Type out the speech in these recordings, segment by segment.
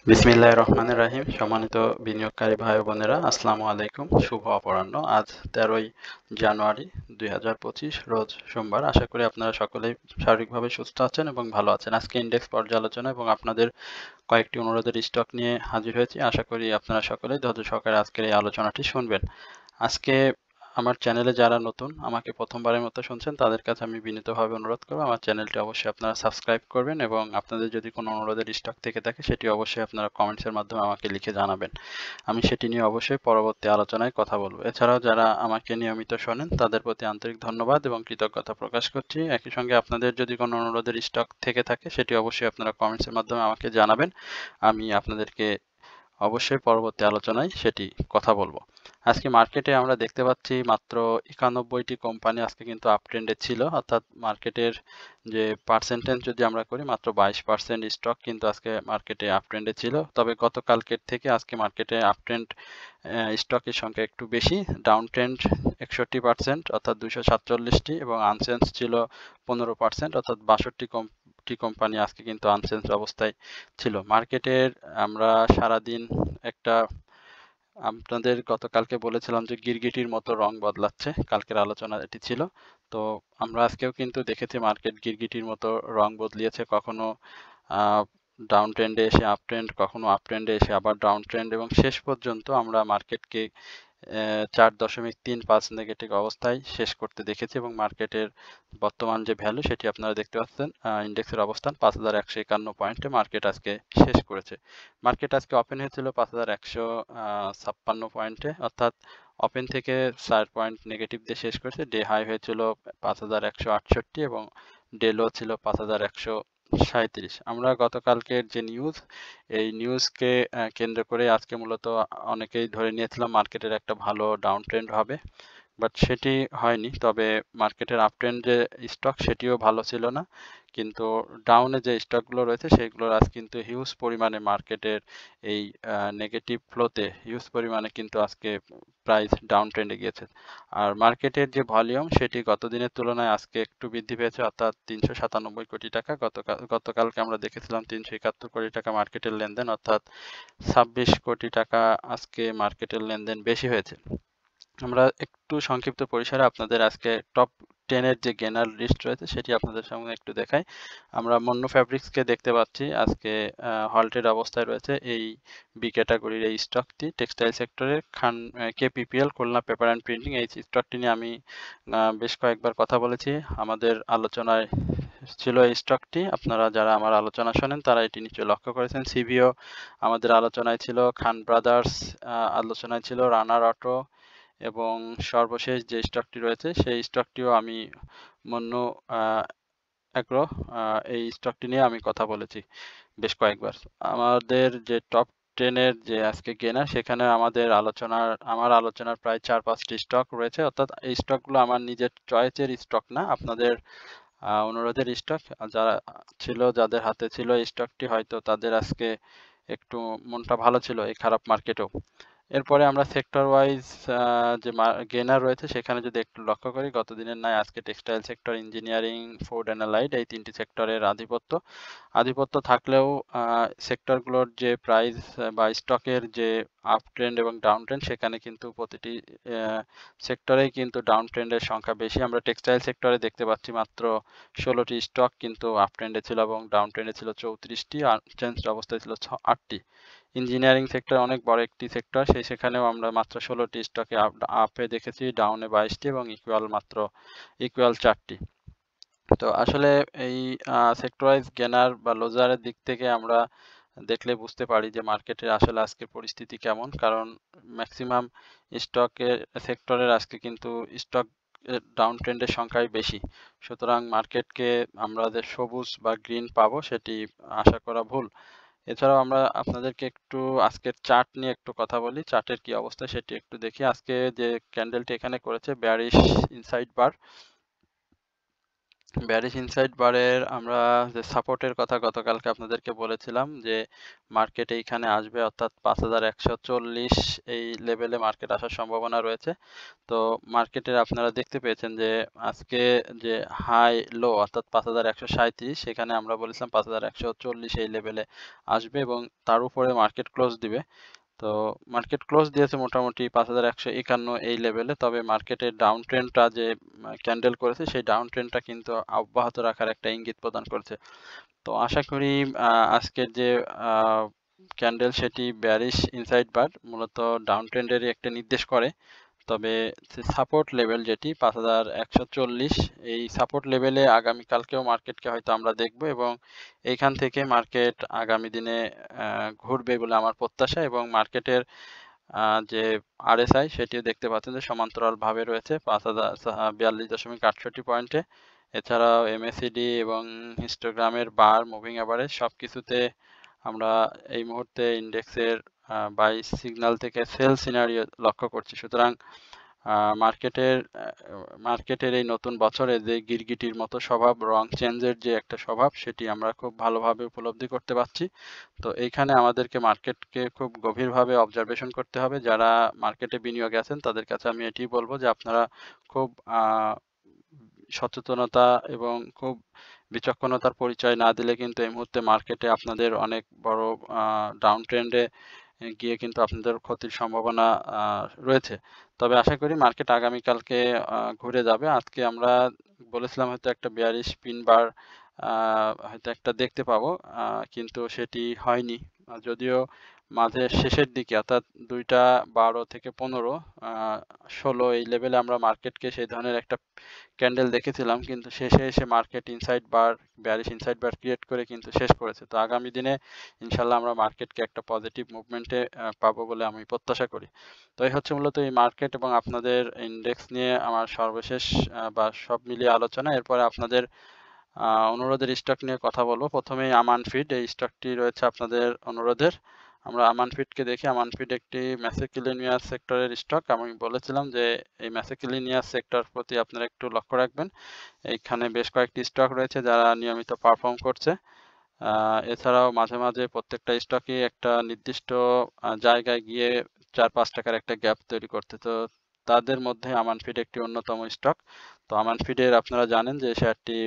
বিসমিল্লাহির রহমানির রহিম। সম্মানিত বিনিয়োগকারী ভাই ও বোনেরা, আসসালামু আলাইকুম। শুভ অপরাহ্ন। আজ 13ই জানুয়ারি 2025 রোজ সোমবার। আশা করি আপনারা সকলেই শারীরিকভাবে সুস্থ আছেন এবং ভালো আছেন। আজকে ইন্ডেক্স পর্যালোচনা এবং আপনাদের কয়েকটি অনুরোধের স্টক নিয়ে হাজির হয়েছি। আশা করি আপনারা সকলেই ধৈর্য সহকারে আজকের এই আলোচনাটি শুনবেন। আজকে আমার চ্যানেলে যারা নতুন, আমাকে প্রথমবারের মতো শুনছেন, তাদের কাছে আমি বিনীতভাবে অনুরোধ করব আমার চ্যানেলটি অবশ্যই আপনারা সাবস্ক্রাইব করবেন এবং আপনাদের যদি কোনো অনুরোধের স্টক থেকে থাকে সেটি অবশ্যই আপনারা কমেন্টসের মাধ্যমে আমাকে লিখে জানাবেন। আমি সেটি নিয়ে অবশ্যই পরবর্তী আলোচনায় কথা বলবো। এছাড়াও যারা আমাকে নিয়মিত শোনেন তাদের প্রতি আন্তরিক ধন্যবাদ এবং কৃতজ্ঞতা প্রকাশ করছি। একই সঙ্গে আপনাদের যদি কোনো অনুরোধের স্টক থেকে থাকে সেটি অবশ্যই আপনারা কমেন্টসের মাধ্যমে আমাকে জানাবেন। আমি আপনাদেরকে অবশ্যই পরবর্তী আলোচনায় সেটি কথা বলবো। আজকে মার্কেটে আমরা দেখতে পাচ্ছি মাত্র 91টি কোম্পানি আজকে কিন্তু আপট্রেন্ডে ছিল, অর্থাৎ মার্কেটের যে পার্সেন্টেজ যদি আমরা করি মাত্র 22% স্টক কিন্তু আজকে মার্কেটে আপট্রেন্ডে ছিল। তবে গতকালকের থেকে আজকে মার্কেটে আপট্রেন্ড স্টকের সংখ্যা একটু বেশি। ডাউন ট্রেন্ড 61% অর্থাৎ 247টি এবং আনচেঞ্জ ছিল 15% অর্থাৎ 62টি কোম্পানি আজকে কিন্তু আনচেঞ্জ অবস্থায় ছিল। মার্কেটের আমরা সারাদিন একটা আপনাদের গতকালকে বলেছিলাম যে গিরগিটির মতো রং বদলাচ্ছে, কালকের আলোচনা এটি ছিল। তো আমরা আজকেও কিন্তু দেখেছি মার্কেট গিরগিটির মতো রং বদলিয়েছে, কখনো ডাউন ট্রেন্ডে এসে আপ ট্রেন্ড, কখনো আপ ট্রেন্ডে এসে আবার ডাউন ট্রেন্ড এবং শেষ পর্যন্ত আমরা মার্কেটকে 4.35 নেগেটিভ অবস্থায় শেষ করতে দেখেছি এবং মার্কেটের বর্তমান যে ভ্যালু সেটি আপনারা দেখতে পাচ্ছেন। ইন্ডেক্সের অবস্থান 5151 পয়েন্টে মার্কেট আজকে শেষ করেছে। মার্কেট আজকে ওপেন হয়েছিল 5156 পয়েন্টে, অর্থাৎ ওপেন থেকে 4 পয়েন্ট নেগেটিভ দিয়ে শেষ করেছে। ডে হাই হয়েছিল 5168 এবং ডে লো ছিল 5137। আমরা গতকালকের যে নিউজ, এই নিউজকে কেন্দ্র করে আজকে মূলত অনেকেই ধরে নিয়েছিলাম মার্কেটের একটা ভালো ডাউন ট্রেন্ড হবে, বাট সেটি হয়নি। তবে মার্কেটের আপ ট্রেন্ড যে স্টক সেটিও ভালো ছিল না, কিন্তু ডাউনে যে স্টকগুলো রয়েছে সেগুলোর আজ কিন্তু হিউজ পরিমাণে মার্কেটের এই নেগেটিভ ফ্লোতে হিউজ পরিমাণে কিন্তু আজকে প্রাইস ডাউন ট্রেন্ডে গিয়েছে। আর মার্কেটের যে ভলিউম সেটি গত দিনের তুলনায় আজকে একটু বৃদ্ধি পেয়েছে, অর্থাৎ 397 কোটি টাকা। গতকালকে আমরা দেখেছিলাম 371 কোটি টাকা মার্কেটের লেনদেন, অর্থাৎ 26 কোটি টাকা আজকে মার্কেটের লেনদেন বেশি হয়েছে। আমরা একটু সংক্ষিপ্ত পরিসরে আপনাদের আজকে টপ 10 এর যে গেনার লিস্ট রয়েছে সেটি আপনাদের সামনে একটু দেখাই। আমরা মন্নু ফ্যাব্রিক্সকে দেখতে পাচ্ছি আজকে হল্টেড অবস্থায় রয়েছে। এই বি ক্যাটাগরির এই স্টকটি টেক্সটাইল সেক্টরের KPPL Khulna paper and printing, এই স্টকটি নিয়ে আমি বেশ কয়েকবার কথা বলেছি। আমাদের আলোচনায় ছিল এই স্টকটি। আপনারা যারা আমার আলোচনা শোনেন তারা এটি নিশ্চয়ই লক্ষ্য করেছেন। সিভিও আমাদের আলোচনায় ছিল, খান ব্রাদার্স আলোচনায় ছিল, রানার অটো এবং সর্বশেষ যে স্টকটি রয়েছে সেই স্টকটিও আমি মন্নু অ্যাগ্রো, এই স্টকটি নিয়ে আমি কথা বলেছি বেশ কয়েকবার। আমাদের যে টপ 10 এর যে আজকে গেনার, সেখানে আমার আলোচনার প্রায় 4-5টি স্টক রয়েছে, অর্থাৎ এই স্টকগুলো আমার নিজের চয়েসের স্টক না, আপনাদের অনুরোধের স্টক। যারা ছিল, যাদের হাতে ছিল এই স্টকটি, হয়তো তাদের আজকে একটু মনটা ভালো ছিল এই খারাপ মার্কেটেও। এরপরে আমরা সেক্টর ওয়াইজ যে গেনার রয়েছে সেখানে যদি একটু লক্ষ্য করি, গত দিনের ন্যায় আজকে textile sector, engineering, food and allied এই তিনটি সেক্টরের আধিপত্য থাকলেও সেক্টরগুলোর যে প্রাইস বা স্টকের যে আপ ট্রেন্ড এবং ডাউন ট্রেন্ড, সেখানে কিন্তু প্রতিটি সেক্টরেই কিন্তু ডাউন ট্রেন্ডের সংখ্যা বেশি। আমরা টেক্সটাইল সেক্টরে দেখতে পাচ্ছি মাত্র 16টি স্টক কিন্তু আপ ট্রেন্ডে ছিল এবং ডাউন ট্রেন্ডে ছিল 34টি, আনচেঞ্জড অবস্থায় ছিল 8টি। ইঞ্জিনিয়ারিং সেক্টর অনেক বড় একটি সেক্টর, সেখানেও আমরা মাত্র 16টি স্টকে আপে দেখেছি, ডাউনে 22টি এবং ইকুয়াল 4টি। তো আসলে এই সেক্টর ওয়াইজ গেনার বা লোজারের দিক থেকে আমরা দেখলে বুঝতে পারি যে মার্কেটের আসলে আজকের পরিস্থিতি কেমন, কারণ ম্যাক্সিমাম স্টকের সেক্টরের আজকে কিন্তু স্টক ডাউন ট্রেন্ডের সংখ্যাই বেশি। সুতরাং মার্কেটকে আমরা যে সবুজ বা গ্রিন পাবো সেটি আশা করা ভুল। এছাড়াও আমরা আপনাদেরকে একটু আজকের চার্ট নিয়ে একটু কথা বলি, চার্টের কি অবস্থা সেটি একটু দেখি। আজকে যে ক্যান্ডেলটি এখানে করেছে, বেয়ারিশ ইনসাইড বার, বেয়ারিশ ইনসাইড বারের আমরা যে সাপোর্টের কথা গতকালকে আপনাদেরকে বলেছিলাম যে মার্কেট এইখানে আসবে, অর্থাৎ ৫,১৪০ এই লেভেলে মার্কেট আসার সম্ভাবনা রয়েছে। তো মার্কেটের আপনারা দেখতে পেয়েছেন যে আজকে যে হাই লো অর্থাৎ ৫,১৩৭ সেখানে আমরা বলেছিলাম ৫,১৪০ এই লেভেলে আসবে এবং তার উপরে মার্কেট ক্লোজ দিবে। তো মার্কেট ক্লোজ দিয়েছে মোটামুটি ৫,১৫১ এই লেভেলে। তবে মার্কেটের ডাউন ট্রেন্ডটা যে ক্যান্ডেল করেছে সেই ডাউন ট্রেন্ডটা কিন্তু অব্যাহত রাখার একটা ইঙ্গিত প্রদান করেছে। তো আশা করি আজকের যে ক্যান্ডেল সেটি বেয়ারিশ ইনসাইড বার মূলত ডাউন ট্রেন্ডেরই একটা নির্দেশ করে। তবে সাপোর্ট লেভেল যেটি ৫,১৪০ এই সাপোর্ট লেভেলে আগামীকালকেও মার্কেটকে হয়তো আমরা দেখব এবং এইখান থেকে মার্কেট আগামী দিনে ঘুরবে বলে আমার প্রত্যাশা এবং মার্কেটের যে আরএসআই সেটিও দেখতে পাচ্ছেন যে সমান্তরালভাবে রয়েছে ৪২.৬৮ পয়েন্টে। এছাড়াও এমএসিডি এবং হিস্টোগ্রামের বার, মুভিং অ্যাভারেজ সবকিছুতে আমরা এই মুহূর্তে ইন্ডেক্সের বাই সিগন্যাল থেকে সেল সিনারিও লক্ষ্য করছি। সুতরাং মার্কেটের এই নতুন বছরে যে গিরগিটির মতো স্বভাব, রং চেঞ্জের যে একটা স্বভাব সেটি আমরা খুব ভালোভাবে উপলব্ধি করতে পারছি। তো এইখানে আমাদেরকে মার্কেটকে খুব গভীরভাবে অবজারভেশন করতে হবে। যারা মার্কেটে বিনিয়োগে আছেন তাদের কাছে আমি এটিই বলবো যে আপনারা খুব সচেতনতা এবং খুব বিচক্ষণতার পরিচয় না দিলে কিন্তু এই মুহূর্তে মার্কেটে আপনাদের অনেক বড় ডাউন ট্রেন্ডে গিয়ে কিন্তু আপনাদের ক্ষতির সম্ভাবনা রয়েছে। তবে আশা করি মার্কেট আগামীকালকে ঘুরে যাবে। আজকে আমরা বলেছিলাম হয়তো একটা বেয়ারিশ পিন বার হয়তো একটা দেখতে পাবো, কিন্তু সেটি হয়নি। যদিও মাঝের শেষের দিকে অর্থাৎ ২টা ১২ থেকে ১৫, ১৬ এই লেভেলে আমরা মার্কেটকে সেই ধরনের একটা ক্যান্ডেল দেখেছিলাম, কিন্তু শেষে এসে মার্কেট ইনসাইড বার, বেয়ারিশ ইনসাইড বার ক্রিয়েট করে কিন্তু শেষ করেছে। তো আগামী দিনে ইনশাল্লাহ আমরা মার্কেটকে একটা পজিটিভ মুভমেন্টে পাবো বলে আমি প্রত্যাশা করি। তো এই হচ্ছে মূলত এই মার্কেট এবং আপনাদের ইন্ডেক্স নিয়ে আমার সর্বশেষ বা সব মিলিয়ে আলোচনা। এরপরে আপনাদের অনুরোধের স্টক নিয়ে কথা বলবো। প্রথমেই আমান ফিড, এই স্টকটি রয়েছে আপনাদের অনুরোধের। আমরা আমান ফিডকে দেখি। আমান ফিড একটি ম্যাসেকিলিনিয়াস সেক্টরের স্টক। আমি বলেছিলাম যে এই ম্যাসেকিলিনিয়াস সেক্টর প্রতি আপনারা একটু লক্ষ্য রাখবেন। এইখানে বেশ কয়েকটি স্টক রয়েছে যারা নিয়মিত পারফর্ম করছে। এছাড়াও মাঝে মাঝে প্রত্যেকটা স্টকই একটা নির্দিষ্ট জায়গায় গিয়ে ৪-৫ টাকার একটা গ্যাপ তৈরি করতে। তো তাদের মধ্যে আমান ফিড একটি অন্যতম স্টক। তো আমান ফিডের আপনারা জানেন যে শেয়ারটি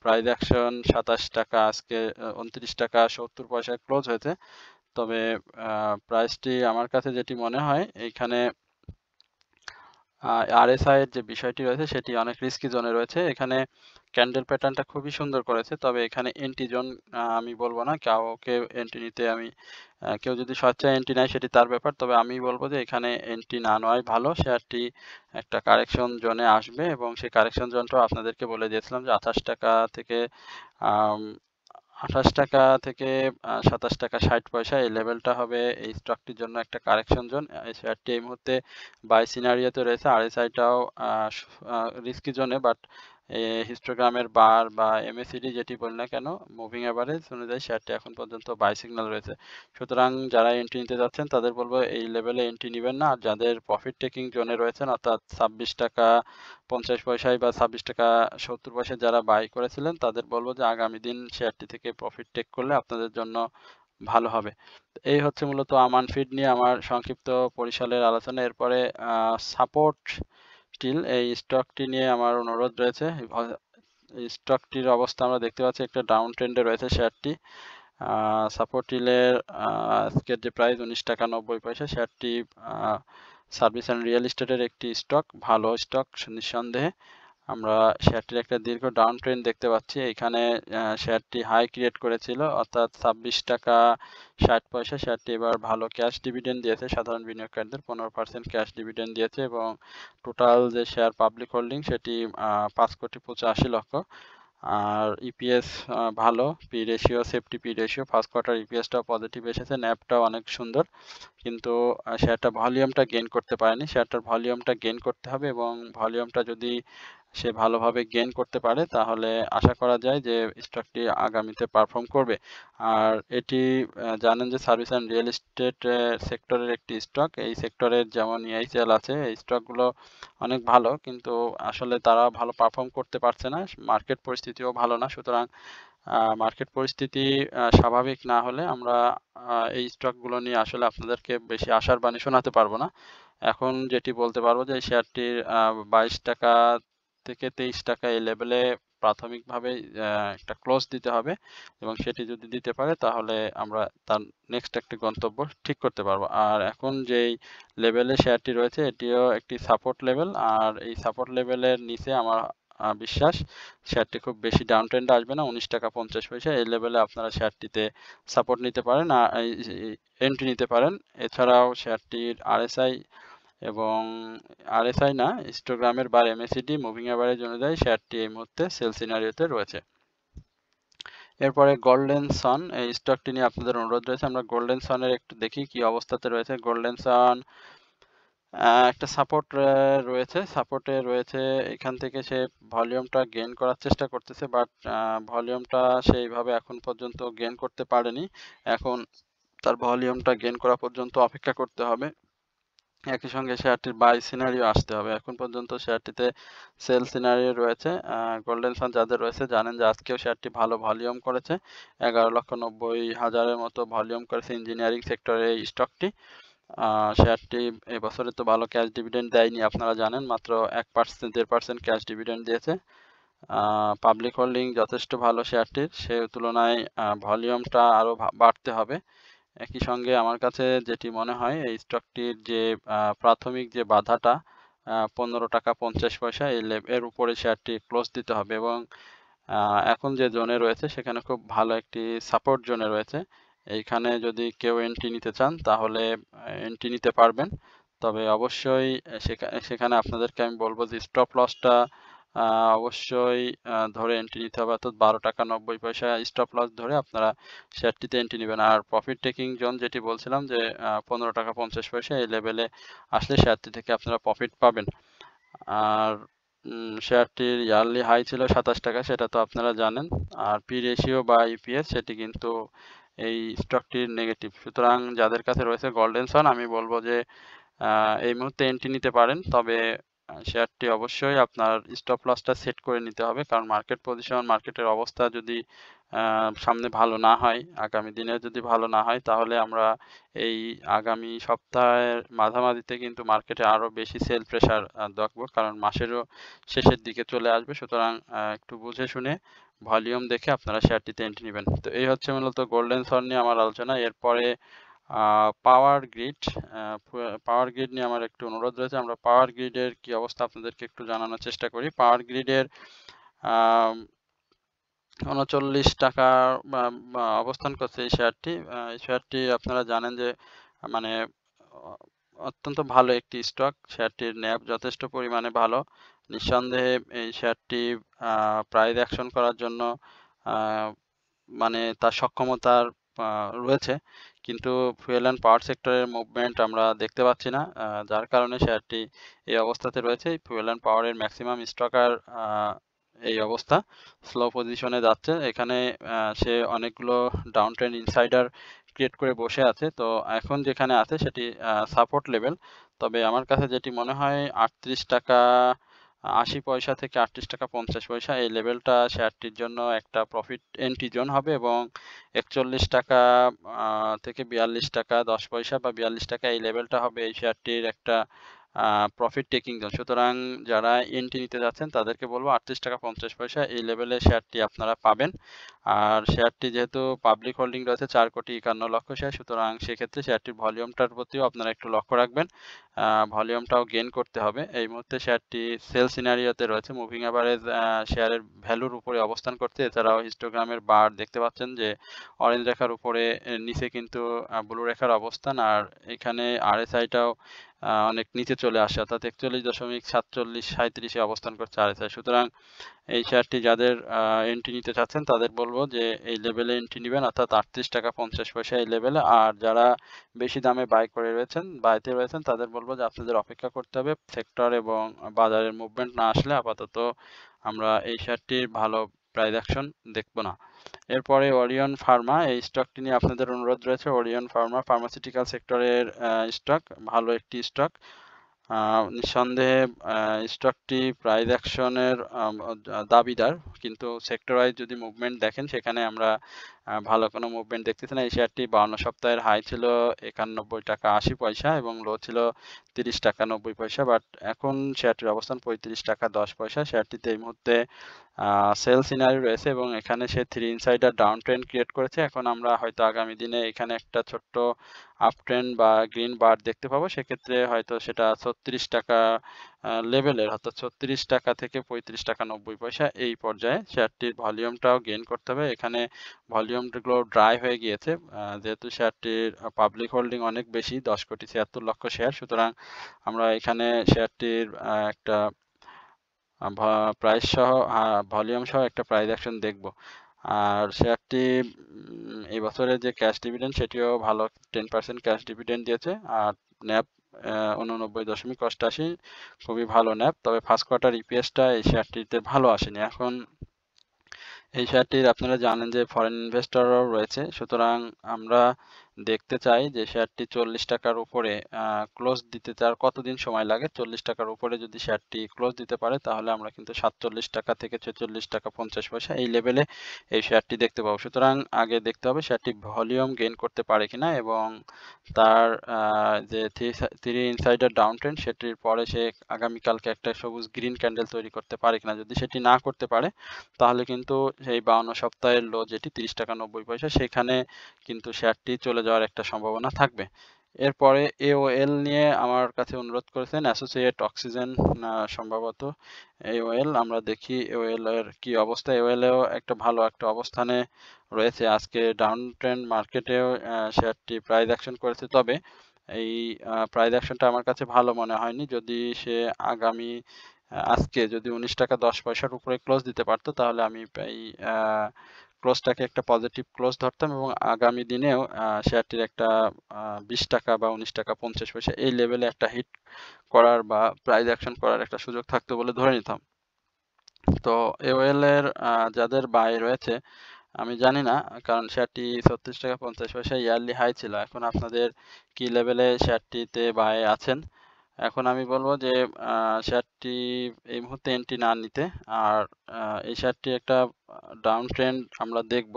প্রাইস অ্যাকশন ২৭ টাকা, আজকে ২৯ টাকা ৭০ পয়সায় ক্লোজ হয়েছে। তবে প্রাইসটি আমার কাছে যেটি মনে হয় এইখানে আরএসআই এর যে বিষয়টি রয়েছে সেটি অনেক রিস্কি জোনে রয়েছে। এখানে ক্যান্ডেল প্যাটার্নটা খুবই সুন্দর করেছে। তবে এখানে এন্ট্রি জোন আমি বলবো না। কাউকে এন্ট্রি নিতে আমি কেউ যদি স্বেচ্ছায় এন্ট্রি নেয় সেটি তার ব্যাপার। তবে আমি বলবো যে এখানে এন্ট্রি না নেওয়াই ভালো। শেয়ারটি একটা কারেকশন জোনে আসবে এবং সেই কারেকশন জোনটাও আপনাদেরকে বলে দিয়েছিলাম যে ২৮ টাকা থেকে আম ২৮ টাকা থেকে ২৭ টাকা ৬০ পয়সা এই লেভেলটা হবে এই স্টকটির জন্য একটা কারেকশন জোন। এই শেয়ারটি এই মুহূর্তে বাই সিনারিওতে রয়েছে। আরএসআইটাও রিস্কি জোনে, বাট হিস্টোগ্রামের বার বা এমএসিডি যেটি বলি না কেন, মুভিং অ্যাভারেজ অনুযায়ী শেয়ারটি এখন পর্যন্ত বাই সিগন্যাল রয়েছে। সুতরাং যারা এন্ট্রি নিতে যাচ্ছেন তাদের বলবো এই লেভেলে এন্ট্রি নিবেন না। আর যাদের প্রফিট টেকিং জোনে রয়েছেন অর্থাৎ ২৬ টাকা ৫০ পয়সায় বা ২৬ টাকা ৭০ পয়সায় যারা বাই করেছিলেন তাদের বলবো যে আগামী দিন শেয়ারটি থেকে প্রফিট টেক করলে আপনাদের জন্য ভালো হবে। এই হচ্ছে মূলত আমান ফিড নিয়ে আমার সংক্ষিপ্ত পরিসরের আলোচনা। এরপরে সাপোর্ট স্টিল, এই স্টকটি নিয়ে আমার অনুরোধ রয়েছে। এই স্টকটির অবস্থা আমরা দেখতে পাচ্ছি একটা ডাউন ট্রেন্ডে রয়েছে শেয়ারটি। সাপোর্ট স্টিলের আজকের যে প্রাইস ১৯ টাকা ৯০ পয়সা, শেয়ারটি সার্ভিস অ্যান্ড রিয়েল এস্টেটের একটি স্টক, ভালো স্টক নিঃসন্দেহে। আমরা শেয়ারটির একটা দীর্ঘ ডাউন ট্রেন্ড দেখতে পাচ্ছি। এখানে শেয়ারটি হাই ক্রিয়েট করেছিল অর্থাৎ ২৬ টাকা ৬০ পয়সা। শেয়ারটি এবার ভালো ক্যাশ ডিভিডেন্ড দিয়েছে, সাধারণ বিনিয়োগকারীদের ১৫% ক্যাশ ডিভিডেন্ড দিয়েছে এবং টোটাল যে শেয়ার পাবলিক হোল্ডিং সেটি ৫,৮৫,০০,০০০। আর ইপিএস ভালো, P ratio, safety P ratio first quarter ইপিএসটাও পজিটিভ এসেছে, ন্যাপটাও অনেক সুন্দর। কিন্তু শেয়ারটা ভলিউমটা গেইন করতে পারেনি। শেয়ারটার ভলিউমটা গেইন করতে হবে এবং ভলিউমটা যদি সে ভালোভাবে গেইন করতে পারে তাহলে আশা করা যায় যে স্টকটি আগামীতে পারফর্ম করবে। আর এটি জানেন যে সার্ভিস অ্যান্ড রিয়েল এস্টেট সেক্টরের একটি স্টক। এই সেক্টরের যেমন EICL আছে, এই স্টকগুলো অনেক ভালো, কিন্তু আসলে তারা ভালো পারফর্ম করতে পারছে না। মার্কেট পরিস্থিতিও ভালো না। সুতরাং মার্কেট পরিস্থিতি স্বাভাবিক না হলে আমরা এই স্টকগুলো নিয়ে আসলে আপনাদেরকে বেশি আশার বাণী শোনাতে পারবো না। এখন যেটি বলতে পারবো যে এই শেয়ারটির 22 টাকা থেকে 23 টাকা এই লেভেলে প্রাথমিকভাবে একটা ক্লোজ দিতে হবে, এবং সেটি যদি দিতে পারে তাহলে আমরা তার নেক্সট একটি গন্তব্য ঠিক করতে পারবো। আর এখন যেই লেভেলে শেয়ারটি রয়েছে এটিও একটি সাপোর্ট লেভেল, আর এই সাপোর্ট লেভেলের নিচে আমার বিশ্বাস শেয়ারটি খুব বেশি ডাউন ট্রেন্ডে আসবে না। 19 টাকা 50 পয়সা এই লেভেলে আপনারা শেয়ারটিতে সাপোর্ট নিতে পারেন, এন্ট্রি নিতে পারেন। এছাড়াও শেয়ারটির RSI এবং RSI না, হিস্টোগ্রামের বার MACD মুভিং অ্যাভারেজ অনুযায়ী শেয়ারটি এই মুহূর্তে সেল সিনারিওতে রয়েছে। এরপরে গোল্ডেন সান, এই স্টকটি নিয়ে আপনাদের অনুরোধ রয়েছে। আমরা গোল্ডেন সানের একটু দেখি কি অবস্থাতে রয়েছে। গোল্ডেন সান একটা সাপোর্ট রয়েছে, সাপোর্টে রয়েছে। এখান থেকে সে ভলিউমটা গেইন করার চেষ্টা করতেছে, বাট ভলিউমটা সেইভাবে এখন পর্যন্ত গেইন করতে পারেনি। এখন তার ভলিউমটা গেইন করা পর্যন্ত অপেক্ষা করতে হবে। একই সঙ্গে শেয়ারটির বাই সিনারিও আসতে হবে। এখন পর্যন্ত শেয়ারটিতে সেল সিনারিও রয়েছে। গোল্ডেন সান যাদের রয়েছে জানেন যে আজকেও শেয়ারটি ভালো ভলিউম করেছে, 11,90,000-এর মতো ভলিউম করেছে ইঞ্জিনিয়ারিং সেক্টরে এই স্টকটি। শেয়ারটি এবছরে তো ভালো ক্যাশ ডিভিডেন্ড দেয়নি, আপনারা জানেন, মাত্র 1% 1.5% ক্যাশ ডিভিডেন্ড দিয়েছে। পাবলিক হোল্ডিং যথেষ্ট ভালো শেয়ারটির, সে তুলনায় ভলিউমটা আরও বাড়তে হবে। একই সঙ্গে আমার কাছে যেটি মনে হয় এই স্টকটির যে প্রাথমিক যে বাধাটা 15 টাকা 50 পয়সা এর উপরে শেয়ারটি ক্লোজ দিতে হবে, এবং এখন যে জোনে রয়েছে সেখানে খুব ভালো একটি সাপোর্ট জোনে রয়েছে। এইখানে যদি কেউ এন্ট্রি নিতে চান তাহলে এন্ট্রি নিতে পারবেন, তবে অবশ্যই সেখানে আপনাদেরকে আমি বলবো যে স্টপ লসটা অবশ্যই ধরে এন্ট্রি নিতে হবে, অর্থাৎ 12 টাকা 90 পয়সা স্টপ লস ধরে আপনারা শেয়ারটিতে এন্ট্রি নেবেন। আর প্রফিট টেকিং জোন যেটি বলছিলাম যে 15 টাকা 50 পয়সা এই লেভেলে আসলে শেয়ারটি থেকে আপনারা প্রফিট পাবেন। আর শেয়ারটির ইয়ারলি হাই ছিল 27 টাকা, সেটা তো আপনারা জানেন। আর পি রেশিও বা ইপিএস সেটি কিন্তু এই স্টকটির নেগেটিভ। সুতরাং যাদের কাছে রয়েছে গোল্ডেন সান আমি বলবো যে এই মুহূর্তে এন্ট্রি নিতে পারেন, তবে শেয়ারটি অবশ্যই আপনার স্টপ লসটা সেট করে নিতে হবে, কারণ মার্কেট পজিশন, মার্কেটের অবস্থা যদি সামনে ভালো না হয়, আগামী দিনে যদি ভালো না হয়, তাহলে আমরা এই আগামী সপ্তাহের মাঝামাঝিতে কিন্তু মার্কেটে আরও বেশি সেল প্রেশার দেখবো, কারণ মাসেরও শেষের দিকে চলে আসবে। সুতরাং একটু বুঝে শুনে ভলিউম দেখে আপনারা শেয়ারটিতে এন্ট্রি নেবেন। তো এই হচ্ছে মূলত গোল্ডেন সান নিয়ে আমার আলোচনা। এরপরে পাওয়ার গ্রিড, পাওয়ার গ্রিড নিয়ে আমার একটু অনুরোধ রয়েছে। আমরা পাওয়ার গ্রিডের কি অবস্থা আপনাদেরকে একটু জানানোর চেষ্টা করি। পাওয়ার গ্রিডের 39 টাকা অবস্থান করছে এই শেয়ারটি। এই শেয়ারটি আপনারা জানেন যে মানে অত্যন্ত ভালো একটি স্টক। শেয়ারটির ন্যাব যথেষ্ট পরিমাণে ভালো। নিঃসন্দেহে এই শেয়ারটি প্রাইস অ্যাকশন করার জন্য মানে তার সক্ষমতার রয়েছে, কিন্তু ফুয়েল অ্যান্ড পাওয়ার সেক্টরের মুভমেন্ট আমরা দেখতে পাচ্ছি না, যার কারণে শেয়ারটি এই অবস্থাতে রয়েছে। ফুয়েল অ্যান্ড পাওয়ারের ম্যাক্সিমাম স্টকার এই অবস্থা, স্লো পজিশনে যাচ্ছে। এখানে সে অনেকগুলো ডাউন ট্রেন্ড ইনসাইডার ক্রিয়েট করে বসে আছে। তো এখন যেখানে আছে সেটি সাপোর্ট লেভেল, তবে আমার কাছে যেটি মনে হয় 38 টাকা 80 পয়সা থেকে 38 টাকা 50 পয়সা এই লেভেলটা শেয়ারটির জন্য একটা প্রফিট এন্ট্রি জোন হবে, এবং 41 টাকা থেকে 42 টাকা 10 পয়সা বা 42 টাকা এই লেভেলটা হবে এই শেয়ারটির একটা প্রফিট টেকিং জোন। সুতরাং যারা এন্ট্রি নিতে যাচ্ছেন তাদেরকে বলবো 38 টাকা 50 পয়সা এই লেভেলে শেয়ারটি আপনারা পাবেন। আর শেয়ারটি যেহেতু পাবলিক হোল্ডিং রয়েছে 4,51,00,000 শেয়ার, সুতরাং সেক্ষেত্রে শেয়ারটির ভলিউমটার প্রতিও আপনারা একটু লক্ষ্য রাখবেন। ভলিউমটাও গেইন করতে হবে। এই মুহূর্তে শেয়ারটি সেল সিনারিওতে রয়েছে, মুভিং অ্যাভারেজ শেয়ারের ভ্যালুর উপরে অবস্থান করছে। এছাড়াও হিস্টোগ্রামের বার দেখতে পাচ্ছেন যে অরেঞ্জ রেখার উপরে, নিচে কিন্তু ব্লু রেখার অবস্থান, আর এখানে RSIটাও অনেক নিচে চলে আসে, অর্থাৎ 41.47-37 অবস্থান করছে RSI। সুতরাং এই শেয়ারটি যাদের এন্ট্রি নিতে চাচ্ছেন তাদের বলবো যে এই লেভেলে এন্ট্রি নেবেন, অর্থাৎ 38 টাকা 50 পয়সা এই লেভেলে। আর যারা বেশি দামে বাইতে রয়েছেন তাদের বলবো যে আপনাদের অপেক্ষা করতে হবে। সেক্টর এবং বাজারের মুভমেন্ট না আসলে আপাতত আমরা এই শেয়ারটির ভালো প্রাইস অ্যাকশন দেখব না। এরপরে ওরিয়ন ফার্মা, এই স্টকটি নিয়ে আপনাদের অনুরোধ রয়েছে। ওরিয়ন ফার্মা ফার্মাসিউটিক্যাল সেক্টরের স্টক, ভালো একটি স্টক। নিঃসন্দেহে স্টকটি প্রাইস অ্যাকশনের দাবিদার, কিন্তু সেক্টর ওয়াইজ যদি মুভমেন্ট দেখেন সেখানে আমরা ভালো কোনো মুভমেন্ট দেখতেছি না। এই শেয়ারটি 52 সপ্তাহের হাই ছিল 91 টাকা 80 পয়সা এবং লো ছিল 30 টাকা 90 পয়সা, বাট এখন শেয়ারটির অবস্থান 35 টাকা 10 পয়সা। শেয়ারটিতে এই মুহূর্তে সেল সিনারি রয়েছে এবং এখানে সে 3 ইনসাইডার ডাউন ট্রেন্ড ক্রিয়েট করেছে। এখন আমরা হয়তো আগামী দিনে এখানে একটা ছোট্ট আপ ট্রেন্ড বা গ্রিন বার দেখতে পাবো, সেক্ষেত্রে হয়তো সেটা 36 টাকা লেভেলের, অর্থাৎ 36 টাকা থেকে 35 টাকা 90 পয়সা এই পর্যায়ে শেয়ারটির ভলিউমটাও গেইন করতে হবে। এখানে ভলিউমগুলো ড্রাই হয়ে গিয়েছে, যেহেতু শেয়ারটির পাবলিক হোল্ডিং অনেক বেশি, 10,76,00,000 শেয়ার, সুতরাং আমরা এখানে শেয়ারটির একটা প্রাইস সহ ভলিউম সহ একটা প্রাইস অ্যাকশন দেখব। আর শেয়ারটি এই বছরের যে ক্যাশ ডিভিডেন্ড সেটিও ভালো, 10% ক্যাশ ডিভিডেন্ড দিয়েছে। আর ন্যাপ 89.88 খুবই ভালো ন্যাপ, তবে ফার্স্ট কোয়ার্টার ইপিএসটা এই শেয়ারটিতে ভালো আসেনি। এখন এই শেয়ারটির আপনারা জানেন যে ফরেন ইনভেস্টররাও রয়েছে, সুতরাং আমরা দেখতে চাই যে শেয়ারটি 40 টাকার উপরে ক্লোজ দিতে চার কতদিন সময় লাগে। 40 টাকার উপরে যদি শেয়ারটি ক্লোজ দিতে পারে তাহলে আমরা কিন্তু 47 টাকা থেকে 46 টাকা 50 পয়সা এই লেভেলে এই শেয়ারটি দেখতে পাবো। সুতরাং আগে দেখতে হবে শেয়ারটি ভলিউম গেইন করতে পারে কিনা এবং তার যে থ্রি ইনসাইডার ডাউন ট্রেন্ড সেটির পরে সে আগামীকালকে একটা সবুজ গ্রিন ক্যান্ডেল তৈরি করতে পারে কিনা। যদি সেটি না করতে পারে তাহলে কিন্তু সেই 52 সপ্তাহের লো যেটি 30 টাকা 90 পয়সা সেখানে কিন্তু শেয়ারটি চলে যাওয়ার একটা সম্ভাবনা থাকবে। এরপরে এওএল নিয়ে আমার কাছে অনুরোধ করেছেন অ্যাসোসিয়েট অক্সিজেন, সম্ভবত এওএল। আমরা দেখি এওএল এর কি অবস্থা। এওএল এও একটা ভালো একটা অবস্থানে রয়েছে। আজকে ডাউন ট্রেন্ড মার্কেটেও শেয়ারটি প্রাইস অ্যাকশন করেছে, তবে এই প্রাইস অ্যাকশনটা আমার কাছে ভালো মনে হয়নি। যদি সে আগামী আজকে যদি 19 টাকা 10 পয়সার উপরে ক্লোজ দিতে পারতো তাহলে আমি এই ক্লোজটাকে একটা পজিটিভ ক্লোজ ধরতাম এবং আগামী দিনেও শেয়ারটির একটা 20 টাকা বা 19 টাকা 50 পয়সা এই লেভেলে একটা হিট করার বা প্রাইস অ্যাকশন করার একটা সুযোগ থাকতো বলে ধরে নিতাম। তো এওএল এর যাদের বাই রয়েছে আমি জানি না, কারণ শেয়ারটি 36 টাকা 50 পয়সা ইয়ারলি হাই ছিল। এখন আপনাদের কি লেভেলে শেয়ারটিতে বাই আছেন। এখন আমি বলবো যে শেয়ারটি এই মুহূর্তে এন্ট্রি না নিতে। আর এই শেয়ারটি একটা ডাউন ট্রেন্ড আমরা দেখব।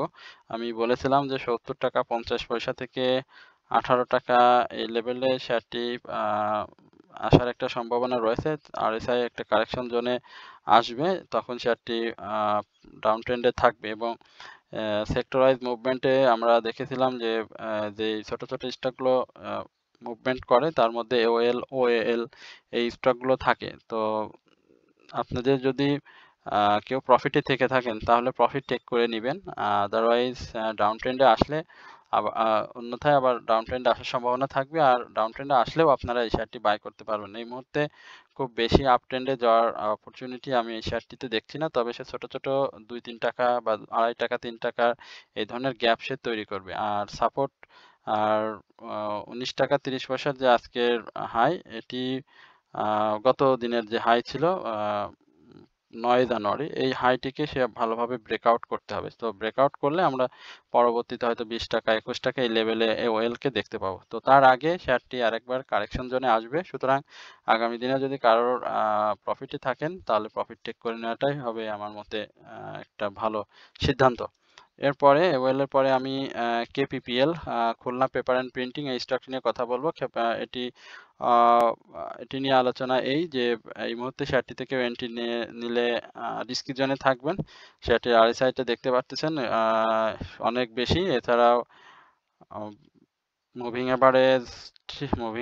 আমি বলেছিলাম যে 70 টাকা 50 পয়সা থেকে 18 টাকা এই লেভেলে শেয়ারটি আসার একটা সম্ভাবনা রয়েছে। আরএসআই একটা কারেকশন জোনে আসবে, তখন শেয়ারটি ডাউন ট্রেন্ডে থাকবে এবং সেক্টর ওয়াইজ মুভমেন্টে আমরা দেখেছিলাম যে যে ছোট ছোট স্টকগুলো মুভমেন্ট করে তার মধ্যে এওএল ওএএল এই স্টকগুলো থাকে। তো আপনাদের যদি কেউ প্রফিটে থেকে থাকেন তাহলে প্রফিট টেক করে নেবেন, আদারওয়াইজ ডাউন ট্রেন্ডে আসলে অন্যথায় আবার ডাউন ট্রেন্ডে আসার সম্ভাবনা থাকবে। আর ডাউন ট্রেন্ডে আসলেও আপনারা এই শেয়ারটি বাই করতে পারবেন। এই মুহূর্তে খুব বেশি আপ ট্রেন্ডে যাওয়ার অপরচুনিটি আমি এই শেয়ারটিতে দেখছি না, তবে সে ছোট ছোট 2-3 টাকা বা 2.5 টাকা 3 টাকার এই ধরনের গ্যাপ সে তৈরি করবে। আর সাপোর্ট আর 19 টাকা 30 পয়সার যে আজকের হাই, এটি গত দিনের যে হাই ছিল 9 জানুয়ারি, এই হাইটিকে সে ভালোভাবে ব্রেকআউট করতে হবে। তো ব্রেকআউট করলে আমরা পরবর্তীতে হয়তো 20 টাকা 21 টাকা এই লেভেলে ওএল কে দেখতে পাবো। তো তার আগে শেয়ারটি আরেকবার কারেকশন জোনে আসবে, সুতরাং আগামী দিনে যদি কারোর প্রফিটে থাকেন তাহলে প্রফিট টেক করে নেওয়াটাই হবে আমার মতে একটা ভালো সিদ্ধান্ত। এরপরে ওয়েল এর পরে আমি KPPL, Khulna paper and printing, এই স্টকটি নিয়ে কথা বলবো। এটি নিয়ে আলোচনা এই যে এই মুহূর্তে শেয়ারটি থেকে এন্ট্রি নিলে রিস্কি জোনে থাকবেন। শেয়ারটির আরএসআইটা দেখতে পাচ্ছেন অনেক বেশি। এছাড়াও মুভিং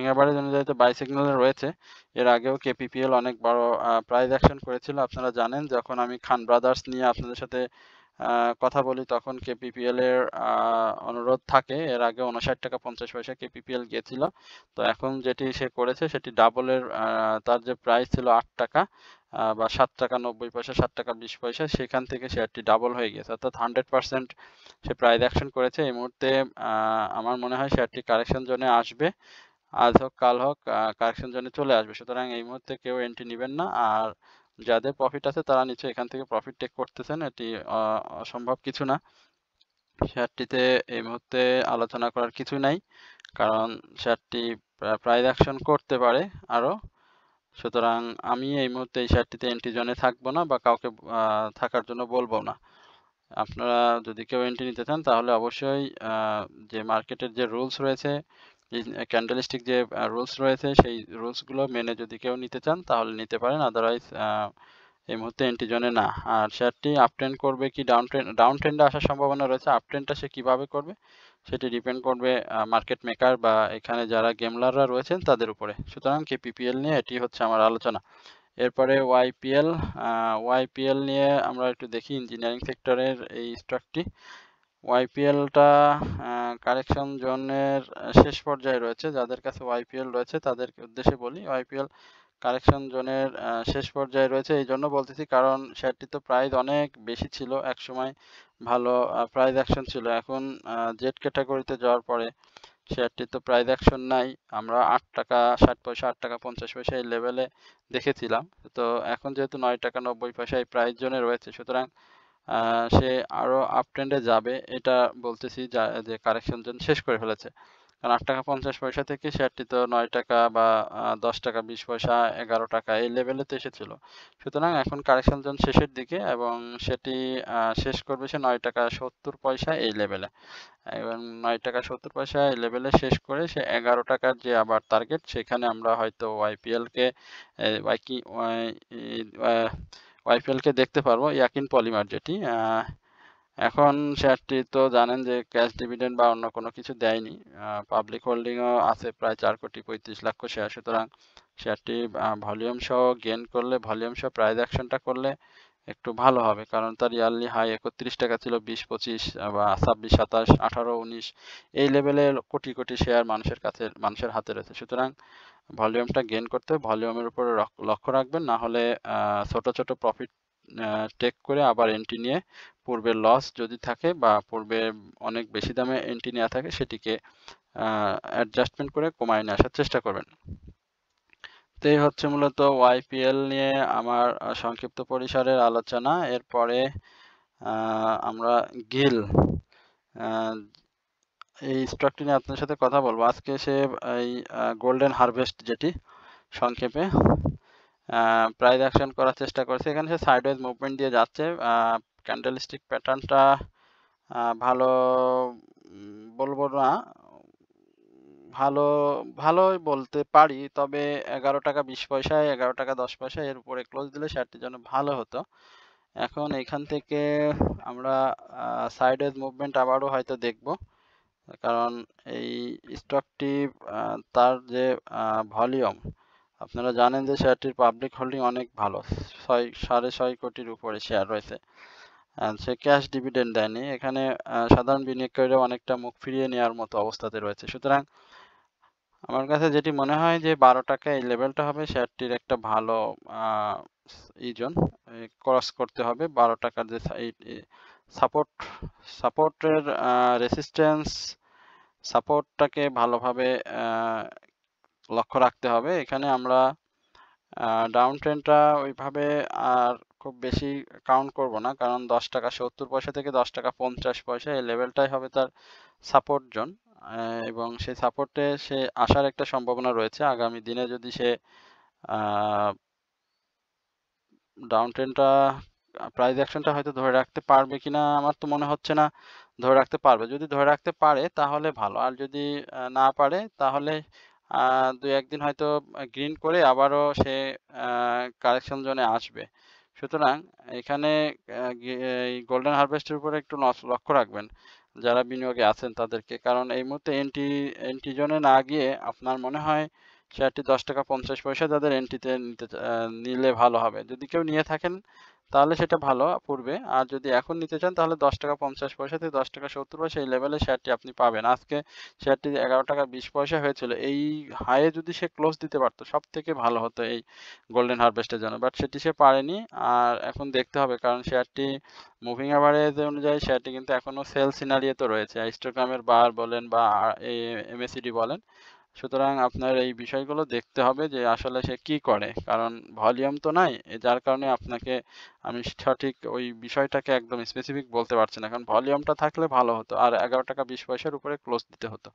অ্যাভারেজ অনুযায়ী তো বাই সিগন্যালে রয়েছে। এর আগেও কেপিপিএল অনেক বড় প্রাইস অ্যাকশন করেছিল, আপনারা জানেন। যখন আমি খান ব্রাদার্স নিয়ে আপনাদের সাথে কথা বলি তখন কেপিপিএল এর অনুরোধ থাকে। এর আগে ৫৯ টাকা ৫০ পয়সা কেপিপিএল গিয়েছিল। তো এখন যেটি সে করেছে সেটি ডাবল এর তার যে প্রাইস ছিল ৮ টাকা বা ৭ টাকা ৯০ পয়সা ৭ টাকা ২০ পয়সা সেখান থেকে শেয়ারটি ডাবল হয়ে গিয়েছে। অর্থাৎ 100% সে প্রাইস অ্যাকশন করেছে। এই মুহূর্তে আমার মনে হয় শেয়ারটি কারেকশন জোনে আসবে। আজ হোক কাল হোক কারেকশন জোনে চলে আসবে। সুতরাং এই মুহূর্তে কেউ এন্ট্রি নিবেন না। আর যাদের প্রফিট আছে তারা নিশ্চয়ই এখান থেকে প্রফিট টেক করতেছেন। এটি অসম্ভব কিছু না। শেয়ারটিতে এই মুহূর্তে আলোচনা করার কিছুই নাই। কারণ শেয়ারটি প্রাইস অ্যাকশন করতে পারে আরো। সুতরাং আমি এই মুহূর্তে এই শেয়ারটিতে এন্ট্রি জোনে থাকবো না বা কাউকে থাকার জন্য বলবো না। আপনারা যদি কেউ এন্ট্রি নিতে চান তাহলে অবশ্যই যে মার্কেটের যে রুলস রয়েছে, ক্যান্ডেলস্টিক যে রুলস রয়েছে সেই রুলসগুলো মেনে যদি কেউ নিতে চান তাহলে নিতে পারেন। আদারওয়াইজ এই মুহূর্তে এন্ট্রি জোনে না। আর শেয়ারটি আপ ট্রেন্ড করবে কি ডাউন ট্রেন্ডে আসার সম্ভাবনা রয়েছে। আপ ট্রেন্ডটা সে কিভাবে করবে সেটি ডিপেন্ড করবে মার্কেট মেকার বা এখানে যারা গেমলাররা রয়েছেন তাদের উপরে। সুতরাং কেপিপিএল নিয়ে এটি হচ্ছে আমার আলোচনা। এরপরে ওয়াইপিএল নিয়ে আমরা একটু দেখি ইঞ্জিনিয়ারিং সেক্টরের এই স্টকটি। ওয়াইপিএলটা কারেকশন জোনের শেষ পর্যায়ে রয়েছে। যাদের কাছে ওয়াইপিএল রয়েছে তাদেরকে উদ্দেশ্যে বলি, ওয়াইপিএল কারেকশন জোনের শেষ পর্যায়ে রয়েছে। এই জন্য বলতেছি কারণ শেয়ারটি তো প্রাইস অনেক বেশি ছিল, একসময় ভালো প্রাইস অ্যাকশন ছিল। এখন জেড ক্যাটাগরিতে যাওয়ার পরে শেয়ারটি তো প্রাইস অ্যাকশন নাই। আমরা ৮ টাকা ৬০ পয়সা ৮ টাকা ৫০ পয়সা এই লেভেলে দেখেছিলাম। তো এখন যেহেতু ৯ টাকা ৯০ পয়সা এই প্রাইস জোনে রয়েছে, সুতরাং সে আরো আপ ট্রেন্ডে যাবে এটা বলতেছি যে কারেকশন জোন শেষ করে ফেলেছে। কারণ ৮ টাকা ৫০ পয়সা থেকে শেয়ারটি তো ৯ টাকা বা ১০ টাকা ২০ পয়সা ১১ টাকা এই লেভেলে তো এসেছিল। সুতরাং এখন কারেকশন জোন শেষের দিকে এবং সেটি শেষ করবে সে ৯ টাকা ৭০ পয়সা এই লেভেলে। এবং ৯ টাকা ৭০ পয়সা এই লেভেলে শেষ করে সে ১১ টাকার যে আবার টার্গেট সেখানে আমরা হয়তো ওয়াইপিএল কে দেখতে পারবো, ইয়াকিন পলিমার যেটি। এখন শেয়ারটি তো জানেন যে ক্যাশ ডিভিডেন্ড বা অন্য কোনো কিছু দেয়নি। পাবলিক হোল্ডিংও আছে প্রায় ৪,৩৫,০০,০০০ শেয়ার। সুতরাং শেয়ারটি ভলিউম সহ গেইন করলে, ভলিউম সহ প্রাইস অ্যাকশনটা করলে একটু ভালো হবে। কারণ তার ইয়ারলি হাই ৩১ টাকা ছিল, ২০-২৫ বা ২৬-২৭, ১৮-১৯ এই লেভেলের কোটি কোটি শেয়ার মানুষের হাতে রয়েছে। সুতরাং ভলিউমটা গেইন করতে ভলিউমের উপরে লক্ষ্য রাখবেন, না হলে ছোট ছোট প্রফিট টেক করে আবার এন্ট্রি নিয়ে পূর্বের লস যদি থাকে বা পূর্বে অনেক বেশি দামে এন্ট্রি নেওয়া থাকে সেটিকে অ্যাডজাস্টমেন্ট করে কমায় নিয়ে আসার চেষ্টা করবেন। তো এই হচ্ছে মূলত ওয়াইপিএল নিয়ে আমার সংক্ষিপ্ত পরিসরের আলোচনা। এরপরে আমরা গিল এই স্টকটি নিয়ে আপনার সাথে কথা বলবো আজকে। সে এই গোল্ডেন হারভেস্ট যেটি সংক্ষেপে প্রাইস অ্যাকশন করার চেষ্টা করছে। এখানে সে সাইডওয়েজ মুভমেন্ট দিয়ে যাচ্ছে। ক্যান্ডেলস্টিক প্যাটার্নটা ভালো বলবো না, ভালোই বলতে পারি। তবে ১১ টাকা ২০ পয়সায় ১১ টাকা ১০ পয়সায় এর উপরে ক্লোজ দিলে শেয়ারটির জন্য ভালো হতো। এখন এখান থেকে আমরা সাইডওয়েজ মুভমেন্ট আবারও হয়তো দেখব। কারণ এই স্টকটি তার যে ভলিউম, আপনারা জানেন যে শেয়ারটির পাবলিক হোল্ডিং অনেক ভালো, ৬.৫ কোটির উপরে শেয়ার রয়েছে। সে ক্যাশ ডিভিডেন্ড দেয়নি। এখানে সাধারণ বিনিয়োগকারীরা অনেকটা মুখ ফিরিয়ে নেওয়ার মতো অবস্থাতে রয়েছে। সুতরাং আমার কাছে যেটি মনে হয় যে ১২ টাকা এই লেভেলটা হবে শেয়ারটির একটা ভালো জোন, ক্রস করতে হবে ১২ টাকার যে সাপোর্টের রেসিস্ট্যান্স, সাপোর্টটাকে ভালোভাবে লক্ষ্য রাখতে হবে। এখানে আমরা ডাউন ট্রেন্ডটা ওইভাবে আর খুব বেশি কাউন্ট করব না, কারণ ১০ টাকা ৭০ পয়সা থেকে ১০ টাকা ৫০ পয়সা এই লেভেলটাই হবে তার সাপোর্ট জোন। এবং সেই সাপোর্টে সে আসার একটা সম্ভাবনা রয়েছে আগামী দিনে। যদি সে ডাউন ট্রেন্ডটা প্রাইস অ্যাকশনটা হয়তো ধরে রাখতে পারবে কিনা আমার তো মনে হচ্ছে না ধরে রাখতে পারবে। যদি ধরে রাখতে পারে তাহলে ভালো, আর যদি না পারে তাহলে ২-১ দিন হয়তো গ্রিন করে আবারও সে কারেকশন জোনে আসবে। সুতরাং এখানে এই গোল্ডেন হারভেস্টের উপরে একটু লক্ষ্য রাখবেন যারা বিনিয়োগে আছেন তাদেরকে। কারণ এই মুহূর্তে এন্ট্রি জোনে না গিয়ে আপনার মনে হয় শেয়ারটি ১০ টাকা ৫০ পয়সা যাদের এন্ট্রিতে নিলে ভালো হবে। যদি কেউ নিয়ে থাকেন তাহলে সেটা ভালো পূর্বে। আর যদি এখন নিতে চান তাহলে ৳10.50 থেকে ৳10.70 এই লেভেলে শেয়ারটি আপনি পাবেন। আজকে শেয়ারটি ৳11.20 হয়েছিল। এই হাইয়ে যদি সে ক্লোজ দিতে পারত সবথেকে ভালো হতো এই গোল্ডেন হারভেস্টের জন্য। বাট সেটি সে পারেনি। আর এখন দেখতে হবে, কারণ শেয়ারটি মুভিং এভারেজ অনুযায়ী শেয়ারটি কিন্তু এখনো সেল সিনারিওতে রয়েছে। হিস্টোগ্রামের বার বলেন বা MACD বলেন। সুতরাং আপনার এই বিষয়গুলো দেখতে হবে যে আসলে সে কি করে, কারণ ভলিউম তো নাই, যার কারণে আপনাকে আমি সঠিক ওই বিষয়টাকে একদম স্পেসিফিক বলতে পারছি না, কারণ ভলিউমটা থাকলে ভালো হতো আর ৳11.20 উপরে ক্লোজ দিতে হতো।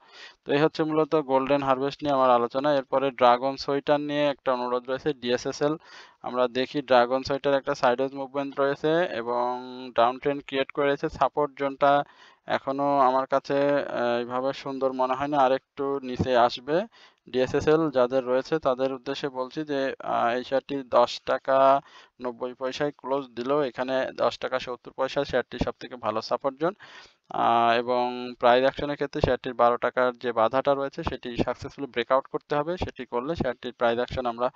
তো এই হচ্ছে মূলত গোল্ডেন হারভেস্ট নিয়ে আমার আলোচনা। এরপরে ড্রাগন সোইটার নিয়ে একটা অনুরোধ রয়েছে, DSSL। আমরা দেখি ড্রাগন সোইটার একটা সাইডওয়েজ মুভমেন্ট রয়েছে এবং ডাউন ট্রেন্ড ক্রিয়েট করেছে। সাপোর্ট জোনটা এখনো আমার কাছে এইভাবে সুন্দর মনে হয় না, আরেকটু নিচে আসবে। DSSL যাদের রয়েছে তাদের উদ্দেশ্যে বলছি যে এই শেয়ারটি ৳10.90 ক্লোজ দিলেও এখানে ৳10.70 শেয়ারটি সবথেকে ভালো সাপোর্ট জোন। এবং প্রাইস অ্যাকশনের ক্ষেত্রে শেয়ারটির ৳12 যে বাধাটা রয়েছে সেটি সাকসেসফুলি ব্রেকআউট করতে হবে। সেটি করলে শেয়ারটির প্রাইস অ্যাকশন আমরা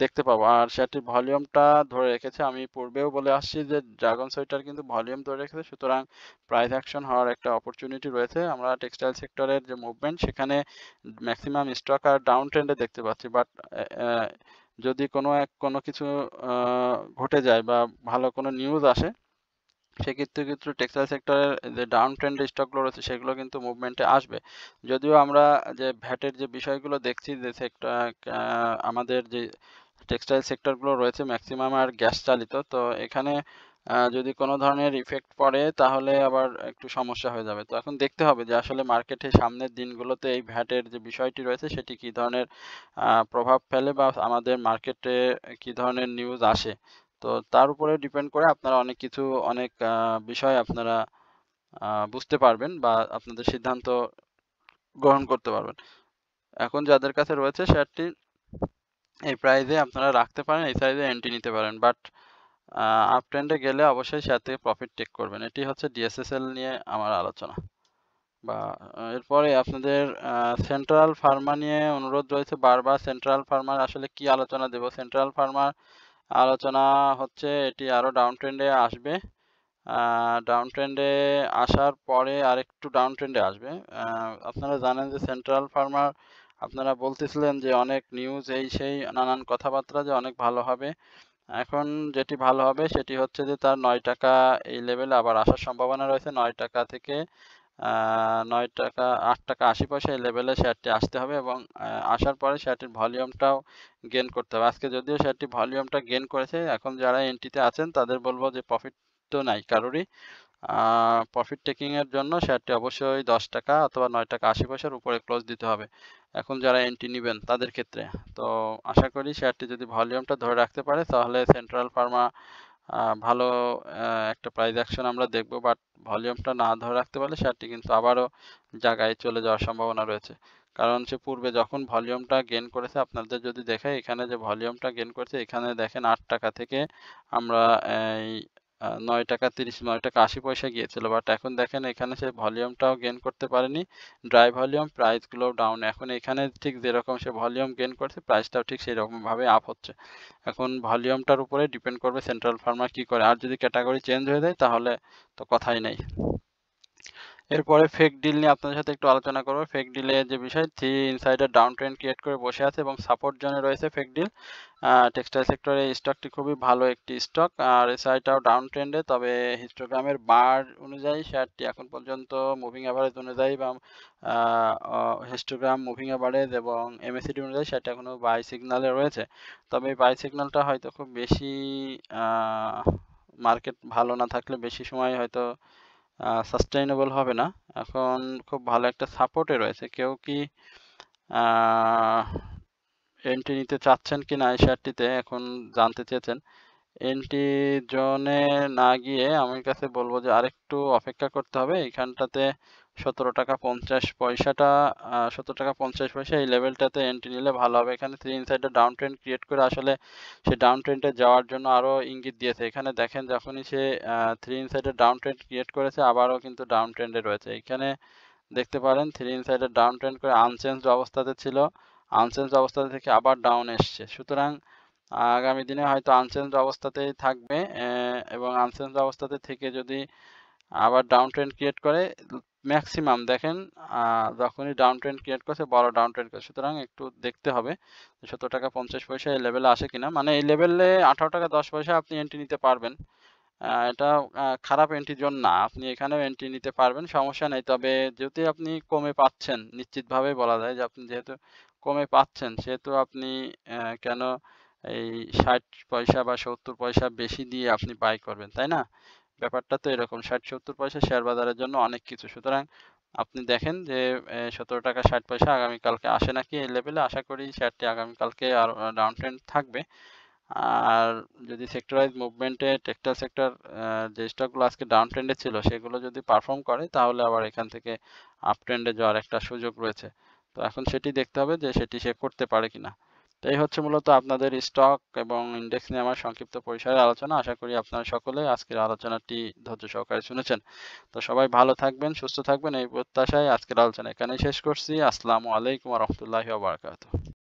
দেখতে পাবো। আর শেয়ারটির ভলিউমটা ধরে রেখেছে। আমি পূর্বেও বলে আসছি যে ড্রাগন সোইটার কিন্তু ভলিউম ধরে রেখেছে, সুতরাং প্রাইস অ্যাকশন হওয়ার একটা অপরচুনিটি রয়েছে। আমরা টেক্সটাইল সেক্টরের যে মুভমেন্ট সেখানে ম্যাক্সিমাম স্টক আর ডাউন ট্রেন্ডে দেখতে পাচ্ছি। বাট যদি কোনো কিছু ঘটে যায় বা ভালো কোনো নিউজ আসে, সেক্ষেত্রে কিন্তু টেক্সটাইল সেক্টরের যে ডাউন ট্রেন্ডের স্টকগুলো রয়েছে সেগুলো কিন্তু মুভমেন্টে আসবে। যদিও আমরা যে ভ্যাটের যে বিষয়গুলো দেখছি যে আমাদের যে টেক্সটাইল সেক্টরগুলো রয়েছে ম্যাক্সিমাম আর গ্যাস চালিত, তো এখানে যদি কোনো ধরনের ইফেক্ট পড়ে তাহলে আবার একটু সমস্যা হয়ে যাবে। তো এখন দেখতে হবে যে আসলে মার্কেটে সামনের দিনগুলোতে এই ভ্যাটের যে বিষয়টি রয়েছে সেটি কী ধরনের প্রভাব ফেলে বা আমাদের মার্কেটে কী ধরনের নিউজ আসে। তো তার উপরে ডিপেন্ড করে আপনারা অনেক বিষয় আপনারা বুঝতে পারবেন বা আপনাদের সিদ্ধান্ত গ্রহণ করতে পারবেন। এখন যাদের কাছে রয়েছে শেয়ারটি এই প্রাইসে আপনারা রাখতে পারেন, এই সাইজে এন্ট্রি নিতে পারেন। বাট আপ ট্রেন্ডে গেলে অবশ্যই শেয়ার থেকে প্রফিট টেক করবেন। এটি হচ্ছে DSSL নিয়ে আমার আলোচনা। বা এরপরে আপনাদের সেন্ট্রাল ফার্মা নিয়ে অনুরোধ রয়েছে বারবার। সেন্ট্রাল ফার্মার আসলে কি আলোচনা দেব? সেন্ট্রাল ফার্মার আলোচনা হচ্ছে এটি আরও ডাউন ট্রেন্ডে আসবে। ডাউন ট্রেন্ডে আসার পরে আরেকটু ডাউন ট্রেন্ডে আসবে। আপনারা জানেন যে সেন্ট্রাল ফার্মার আপনারা বলতেছিলেন যে অনেক নিউজ এই সেই নানান কথাবার্তা যে অনেক ভালো হবে। এখন যেটি ভালো হবে সেটি হচ্ছে যে তার ৳9 এই লেভেলে আবার আসার সম্ভাবনা রয়েছে। ৳9 থেকে ৳8.80 এই লেভেলে শেয়ারটি আসতে হবে এবং আসার পরে শেয়ারটির ভলিউমটাও গেইন করতে হবে। আজকে যদিও শেয়ারটি ভলিউমটা গেইন করেছে, এখন যারা এন্ট্রিতে আছেন তাদের বলব যে প্রফিট তো নাই কারোরই। প্রফিট টেকিং এর জন্য শেয়ারটি অবশ্যই ৳10 অথবা ৳9.80 উপরে ক্লোজ দিতে হবে। এখন যারা এন্ট্রি নিবেন তাদের ক্ষেত্রে। তো আশা করি শেয়ারটি যদি ভলিউমটা ধরে রাখতে পারে তাহলে সেন্ট্রাল ফার্মা ভালো একটা প্রাইস অ্যাকশন আমরা দেখব। বাট ভলিউমটা না ধরে রাখতে পারলে শেয়ারটি কিন্তু আবারও জায়গায় চলে যাওয়ার সম্ভাবনা রয়েছে। কারণ সে পূর্বে যখন ভলিউমটা গেইন করেছে আপনাদের যদি দেখাই, এখানে যে ভলিউমটা গেইন করেছে এখানে দেখেন ৳8 থেকে আমরা এই ৳9.30 ৳9.80 গিয়েছিল। বাট এখন দেখেন এখানে সে ভলিউমটাও গেইন করতে পারেনি। ড্রাই ভলিউম, প্রাইসগুলোও ডাউন। এখন এখানে ঠিক যেরকম সে ভলিউম গেইন করেছে প্রাইসটাও ঠিক সেইরকমভাবে আপ হচ্ছে। এখন ভলিউমটার উপরে ডিপেন্ড করবে সেন্ট্রাল ফার্মা কি করে। আর যদি ক্যাটাগরি চেঞ্জ হয়ে যায় তাহলে তো কথাই নেই। এরপরে ফেক ডিল নিয়ে আপনাদের সাথে একটু আলোচনা করব। ফেক ডিলের যে বিষয়, three insider down trend create করে বসে আছে এবং সাপোর্ট জোনে রয়েছে ফেক ডিল। টেক্সটাইল সেক্টরে এই স্টকটি খুবই ভালো একটি স্টক। আর এসআইটাও ডাউন ট্রেন্ডে, তবে হিস্টোগ্রামের বার অনুযায়ী শেয়ারটি এখন পর্যন্ত মুভিং অ্যাভারেজ অনুযায়ী বা হিস্টোগ্রাম মুভিং অ্যাভারেজ এবং MACD অনুযায়ী শেয়ারটি এখনো বাই সিগনালে রয়েছে। তবে এই বাই সিগন্যালটা হয়তো খুব বেশি মার্কেট ভালো না থাকলে বেশি সময় হয়তো সাস্টেইনেবল হবে না। এখন খুব ভালো একটা সাপোর্টে রয়েছে। কেউ কি এন্ট্রি নিতে চাচ্ছেন কিনা এই শেয়ারটিতে এখন জানতে চেয়েছেন। এন্ট্রি জোনে না গিয়ে আমার কাছে বলবো যে আরেকটু অপেক্ষা করতে হবে। এইখানটাতে ৳17.50 ৳17.50 এই লেভেলটাতে এন্ট্রি নিলে ভালো হবে। এখানে three insider down trend create করে আসলে সে ডাউন ট্রেন্ডে যাওয়ার জন্য আরো ইঙ্গিত দিয়েছে। এখানে দেখেন যখনই সে three insider down trend create করেছে আবারও কিন্তু ডাউন ট্রেন্ডে রয়েছে। এখানে দেখতে পারেন থ্রি ইনসাইডার ডাউন ট্রেন্ড করে আনচেঞ্জড অবস্থাতে ছিল। আনচেঞ্জড অবস্থা থেকে আবার ডাউন এসছে। সুতরাং আগামী দিনে হয়তো আনচেঞ্জ অবস্থাতেই থাকবে এবং আনচেঞ্জ অবস্থাতে থেকে যদি আবার ডাউন ট্রেন্ড ক্রিয়েট করে ম্যাক্সিমাম দেখেন যখনই ডাউন ট্রেন্ড ক্রিয়েট করছে বড় ডাউন ট্রেন্ড করে, সুতরাং একটু দেখতে হবে 17 টাকা 50 পয়সা এই লেভেলে আসে কিনা। মানে এই লেভেলে 18 টাকা 10 পয়সা আপনি এন্ট্রি নিতে পারবেন। এটা খারাপ এন্ট্রি জোন না, আপনি এখানেও এন্ট্রি নিতে পারবেন, সমস্যা নেই। তবে যদি আপনি কমে পাচ্ছেন, নিশ্চিতভাবে বলা যায় যে আপনি যেহেতু কমে পাচ্ছেন সেহেতু আপনি কেন এই 60 পয়সা বা 70 পয়সা বেশি দিয়ে আপনি বাই করবেন, তাই না? ব্যাপারটা তো এরকম, 60-70 পয়সা শেয়ার বাজারের জন্য অনেক কিছু। সুতরাং আপনি দেখেন যে 17 টাকা 60 পয়সা আগামীকালকে আসে নাকি এই লেভেলে। আশা করি শেয়ারটি আগামীকালকে আর ডাউন ট্রেন্ড থাকবে। আর যদি সেক্টর ওয়াইজ মুভমেন্টে টেক্সটাইল সেক্টর যে স্টকগুলো আজকে ডাউন ট্রেন্ডে ছিল সেগুলো যদি পারফর্ম করে তাহলে আবার এখান থেকে আপ ট্রেন্ডে যাওয়ার একটা সুযোগ রয়েছে। তো এখন সেটি দেখতে হবে যে সেটি সে করতে পারে কিনা। তো এই হচ্ছে মূলত আপনাদের স্টক এবং ইন্ডেক্স নিয়ে আমার সংক্ষিপ্ত পরিসরে আলোচনা। আশা করি আপনারা সকলে আজকের আলোচনাটি ধৈর্য সহকারে শুনেছেন। তো সবাই ভালো থাকবেন, সুস্থ থাকবেন এই প্রত্যাশায় আজকের আলোচনা এখানেই শেষ করছি। আসসালামু আলাইকুম ওয়া রাহমাতুল্লাহি ওয়া বারাকাতুহু।